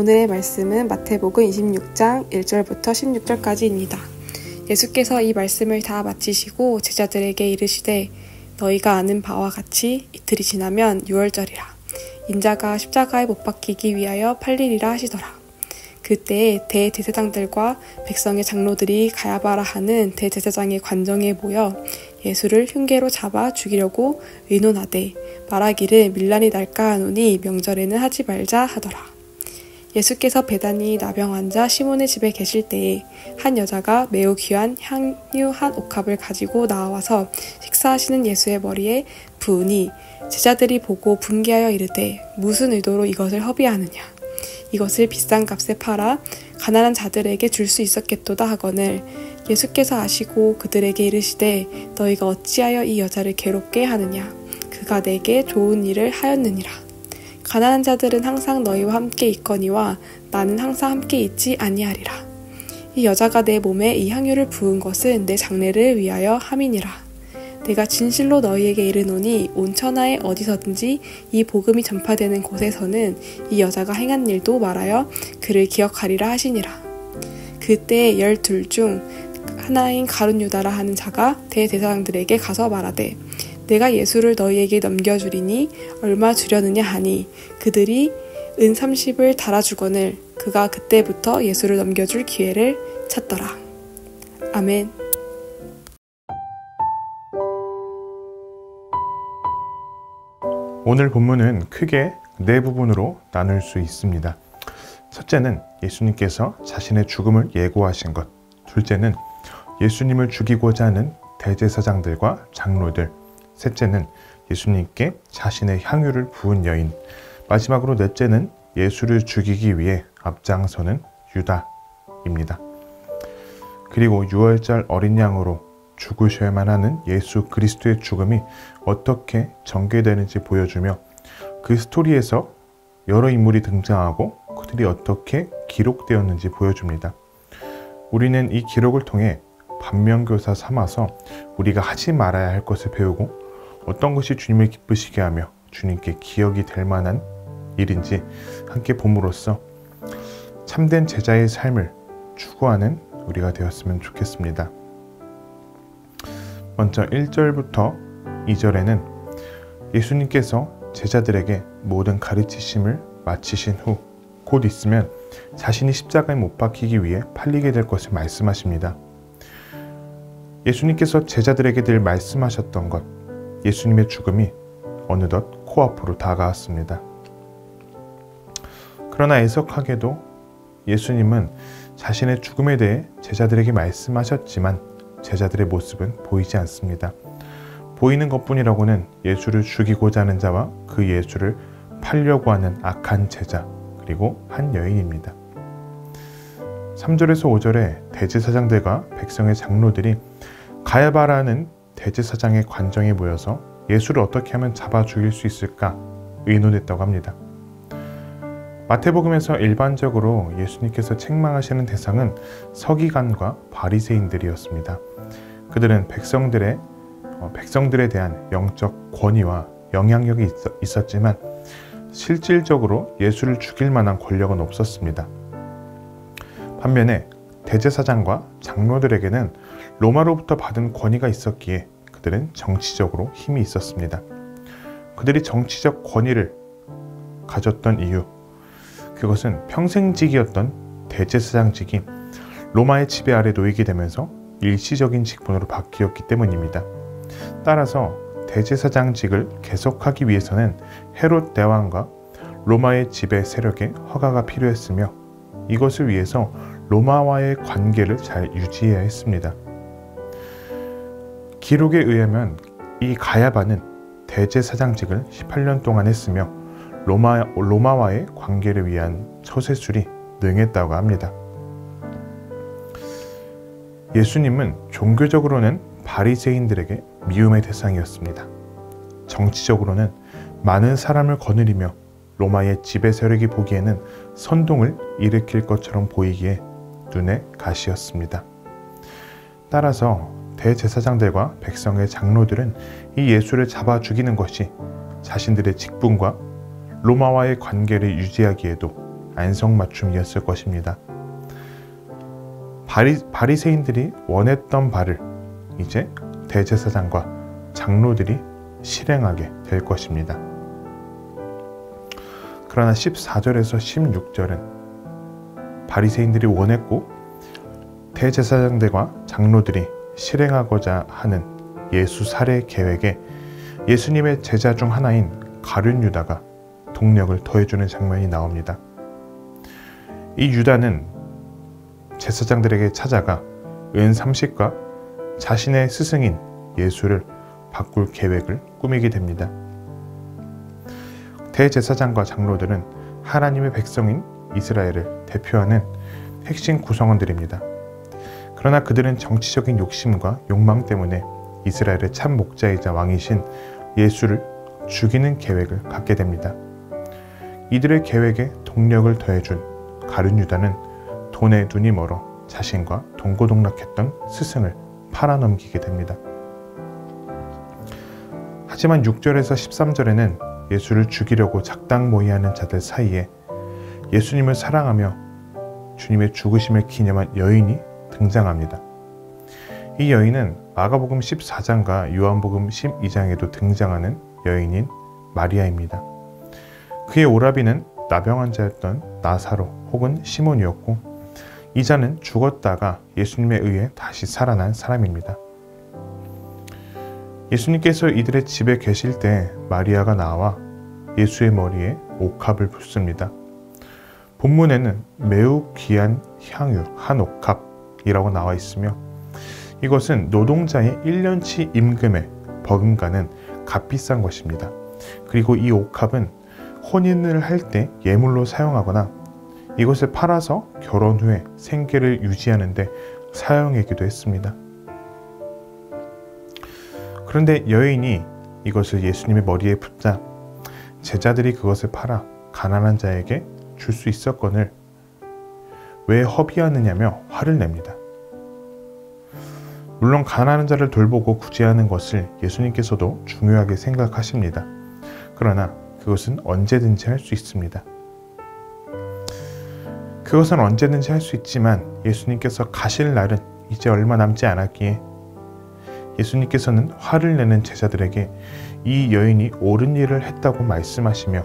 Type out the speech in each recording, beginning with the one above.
오늘의 말씀은 마태복음 26장 1절부터 16절까지입니다. 예수께서 이 말씀을 다 마치시고 제자들에게 이르시되 너희가 아는 바와 같이 이틀이 지나면 유월절이라 인자가 십자가에 못 박히기 위하여 팔리리라 하시더라. 그때에 대제사장들과 백성의 장로들이 가야바라 하는 대제사장의 관정에 모여 예수를 흉계로 잡아 죽이려고 의논하되 말하기를 밀란이 날까 하노니 명절에는 하지 말자 하더라. 예수께서 베다니 나병 환자 시몬의 집에 계실 때에 한 여자가 매우 귀한 향유 한 옥합을 가지고 나와서 식사하시는 예수의 머리에 부으니 제자들이 보고 분개하여 이르되 무슨 의도로 이것을 허비하느냐. 이것을 비싼 값에 팔아 가난한 자들에게 줄 수 있었겠도다 하거늘 예수께서 아시고 그들에게 이르시되 너희가 어찌하여 이 여자를 괴롭게 하느냐. 그가 내게 좋은 일을 하였느니라. 가난한 자들은 항상 너희와 함께 있거니와 나는 항상 함께 있지 아니하리라. 이 여자가 내 몸에 이 향유를 부은 것은 내 장례를 위하여 함이니라. 내가 진실로 너희에게 이르노니 온 천하에 어디서든지 이 복음이 전파되는 곳에서는 이 여자가 행한 일도 말하여 그를 기억하리라 하시니라. 그때 12 중 하나인 가룟 유다라 하는 자가 대제사장들에게 가서 말하되 내가 예수를 너희에게 넘겨주리니 얼마 주려느냐 하니 그들이 은 30을 달아주거늘 그가 그때부터 예수를 넘겨줄 기회를 찾더라. 아멘. 오늘 본문은 크게 네 부분으로 나눌 수 있습니다. 첫째는 예수님께서 자신의 죽음을 예고하신 것, 둘째는 예수님을 죽이고자 하는 대제사장들과 장로들, 셋째는 예수님께 자신의 향유를 부은 여인, 마지막으로 넷째는 예수를 죽이기 위해 앞장서는 유다입니다. 그리고 유월절 어린 양으로 죽으셔야만 하는 예수 그리스도의 죽음이 어떻게 전개되는지 보여주며 그 스토리에서 여러 인물이 등장하고 그들이 어떻게 기록되었는지 보여줍니다. 우리는 이 기록을 통해 반면교사 삼아서 우리가 하지 말아야 할 것을 배우고 어떤 것이 주님을 기쁘시게 하며 주님께 기억이 될 만한 일인지 함께 봄으로써 참된 제자의 삶을 추구하는 우리가 되었으면 좋겠습니다. 먼저 1절부터 2절에는 예수님께서 제자들에게 모든 가르치심을 마치신 후 곧 있으면 자신이 십자가에 못 박히기 위해 팔리게 될 것을 말씀하십니다. 예수님께서 제자들에게 늘 말씀하셨던 것, 예수님의 죽음이 어느덧 코앞으로 다가왔습니다. 그러나 애석하게도 예수님은 자신의 죽음에 대해 제자들에게 말씀하셨지만 제자들의 모습은 보이지 않습니다. 보이는 것뿐이라고는 예수를 죽이고자 하는 자와 그 예수를 팔려고 하는 악한 제자, 그리고 한 여인입니다. 3절에서 5절에 대제사장들과 백성의 장로들이 가야바라는 대제사장의 관정에 모여서 예수를 어떻게 하면 잡아 죽일 수 있을까 의논했다고 합니다. 마태복음에서 일반적으로 예수님께서 책망하시는 대상은 서기관과 바리새인들이었습니다. 그들은 백성들에 대한 영적 권위와 영향력이 있었지만 실질적으로 예수를 죽일 만한 권력은 없었습니다. 반면에 대제사장과 장로들에게는 로마로부터 받은 권위가 있었기에 그들은 정치적으로 힘이 있었습니다. 그들이 정치적 권위를 가졌던 이유, 그것은 평생직이었던 대제사장직이 로마의 지배 아래 놓이게 되면서 일시적인 직분으로 바뀌었기 때문입니다. 따라서 대제사장직을 계속하기 위해서는 헤롯 대왕과 로마의 지배 세력의 허가가 필요했으며 이것을 위해서 로마와의 관계를 잘 유지해야 했습니다. 기록에 의하면 이 가야바는 대제사장직을 18년 동안 했으며 로마와의 관계를 위한 처세술이 능했다고 합니다. 예수님은 종교적으로는 바리새인들에게 미움의 대상이었습니다. 정치적으로는 많은 사람을 거느리며 로마의 지배 세력이 보기에는 선동을 일으킬 것처럼 보이기에 눈에 가시였습니다. 따라서 대제사장들과 백성의 장로들은 이 예수를 잡아 죽이는 것이 자신들의 직분과 로마와의 관계를 유지하기에도 안성맞춤이었을 것입니다. 바리새인들이 원했던 바를 이제 대제사장과 장로들이 실행하게 될 것입니다. 그러나 14절에서 16절은 바리새인들이 원했고 대제사장들과 장로들이 실행하고자 하는 예수 살해 계획에 예수님의 제자 중 하나인 가룟 유다가 동력을 더해주는 장면이 나옵니다. 이 유다는 제사장들에게 찾아가 은 30과 자신의 스승인 예수를 바꿀 계획을 꾸미게 됩니다. 대제사장과 장로들은 하나님의 백성인 이스라엘을 대표하는 핵심 구성원들입니다. 그러나 그들은 정치적인 욕심과 욕망 때문에 이스라엘의 참 목자이자 왕이신 예수를 죽이는 계획을 갖게 됩니다. 이들의 계획에 동력을 더해준 가룟 유다는 돈에 눈이 멀어 자신과 동고동락했던 스승을 팔아넘기게 됩니다. 하지만 6절에서 13절에는 예수를 죽이려고 작당 모의하는 자들 사이에 예수님을 사랑하며 주님의 죽으심을 기념한 여인이 등장합니다. 이 여인은 마가복음 14장과 요한복음 12장에도 등장하는 여인인 마리아입니다. 그의 오라비는 나병 환자였던 나사로 혹은 시몬이었고 이 자는 죽었다가 예수님에 의해 다시 살아난 사람입니다. 예수님께서 이들의 집에 계실 때 마리아가 나와 예수의 머리에 옥합을 붓습니다. 본문에는 매우 귀한 향유 한 옥합이라고 나와 있으며 이것은 노동자의 1년치 임금에 버금가는 값비싼 것입니다. 그리고 이 옥합은 혼인을 할 때 예물로 사용하거나 이것을 팔아서 결혼 후에 생계를 유지하는 데 사용하기도 했습니다. 그런데 여인이 이것을 예수님의 머리에 붓자 제자들이 그것을 팔아 가난한 자에게 줄 수 있었거늘 왜 허비하느냐며 화를 냅니다. 물론 가난한 자를 돌보고 구제하는 것을 예수님께서도 중요하게 생각하십니다. 그러나 그것은 언제든지 할 수 있습니다. 그것은 언제든지 할 수 있지만 예수님께서 가실 날은 이제 얼마 남지 않았기에 예수님께서는 화를 내는 제자들에게 이 여인이 옳은 일을 했다고 말씀하시며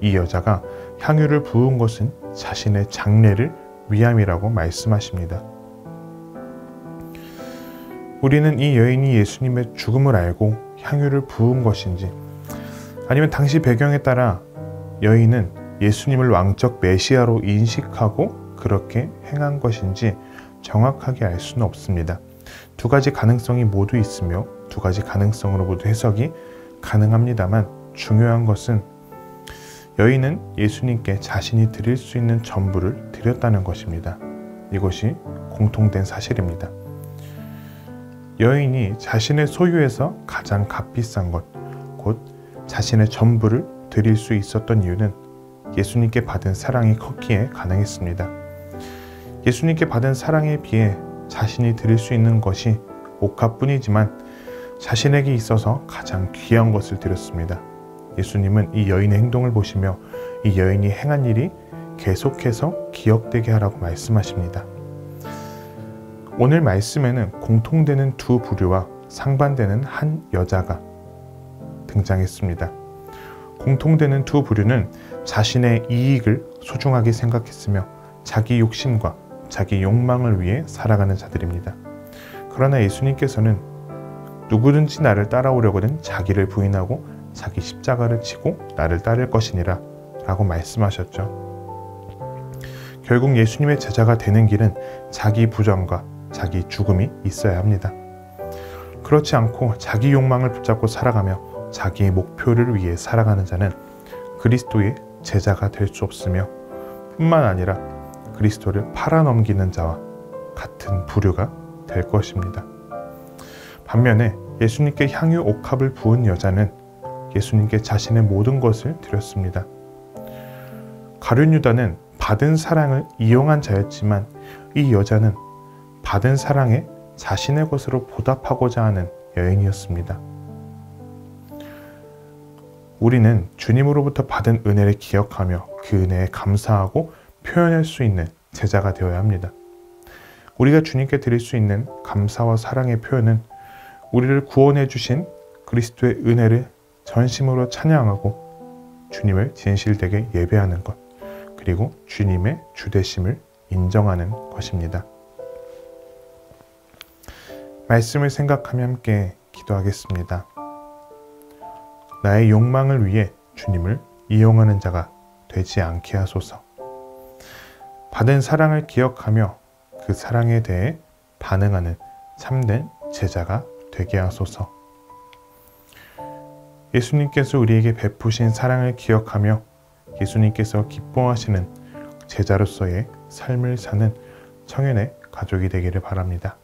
이 여자가 향유를 부은 것은 자신의 장례를 위함이라고 말씀하십니다. 우리는 이 여인이 예수님의 죽음을 알고 향유를 부은 것인지 아니면 당시 배경에 따라 여인은 예수님을 왕적 메시아로 인식하고 그렇게 행한 것인지 정확하게 알 수는 없습니다. 두 가지 가능성이 모두 있으며 두 가지 가능성으로 모두 해석이 가능합니다만 중요한 것은 여인은 예수님께 자신이 드릴 수 있는 전부를 드렸다는 것입니다. 이것이 공통된 사실입니다. 여인이 자신의 소유에서 가장 값비싼 것, 곧 자신의 전부를 드릴 수 있었던 이유는 예수님께 받은 사랑이 컸기에 가능했습니다. 예수님께 받은 사랑에 비해 자신이 드릴 수 있는 것이 옥합뿐이지만 자신에게 있어서 가장 귀한 것을 드렸습니다. 예수님은 이 여인의 행동을 보시며 이 여인이 행한 일이 계속해서 기억되게 하라고 말씀하십니다. 오늘 말씀에는 공통되는 두 부류와 상반되는 한 여자가 등장했습니다. 공통되는 두 부류는 자신의 이익을 소중하게 생각했으며 자기 욕심과 자기 욕망을 위해 살아가는 자들입니다. 그러나 예수님께서는 누구든지 나를 따라오려거든 자기를 부인하고 자기 십자가를 지고 나를 따를 것이니라 라고 말씀하셨죠. 결국 예수님의 제자가 되는 길은 자기 부정과 자기 죽음이 있어야 합니다. 그렇지 않고 자기 욕망을 붙잡고 살아가며 자기의 목표를 위해 살아가는 자는 그리스도의 제자가 될 수 없으며 뿐만 아니라 그리스도를 팔아넘기는 자와 같은 부류가 될 것입니다. 반면에 예수님께 향유 옥합을 부은 여자는 예수님께 자신의 모든 것을 드렸습니다. 가룟 유다는 받은 사랑을 이용한 자였지만 이 여자는 받은 사랑에 자신의 것으로 보답하고자 하는 여인이었습니다. 우리는 주님으로부터 받은 은혜를 기억하며 그 은혜에 감사하고 표현할 수 있는 제자가 되어야 합니다. 우리가 주님께 드릴 수 있는 감사와 사랑의 표현은 우리를 구원해 주신 그리스도의 은혜를 전심으로 찬양하고 주님을 진실되게 예배하는 것, 그리고 주님의 주되심을 인정하는 것입니다. 말씀을 생각하며 함께 기도하겠습니다. 나의 욕망을 위해 주님을 이용하는 자가 되지 않게 하소서. 받은 사랑을 기억하며 그 사랑에 대해 반응하는 참된 제자가 되게 하소서. 예수님께서 우리에게 베푸신 사랑을 기억하며 예수님께서 기뻐하시는 제자로서의 삶을 사는 청년의 가족이 되기를 바랍니다.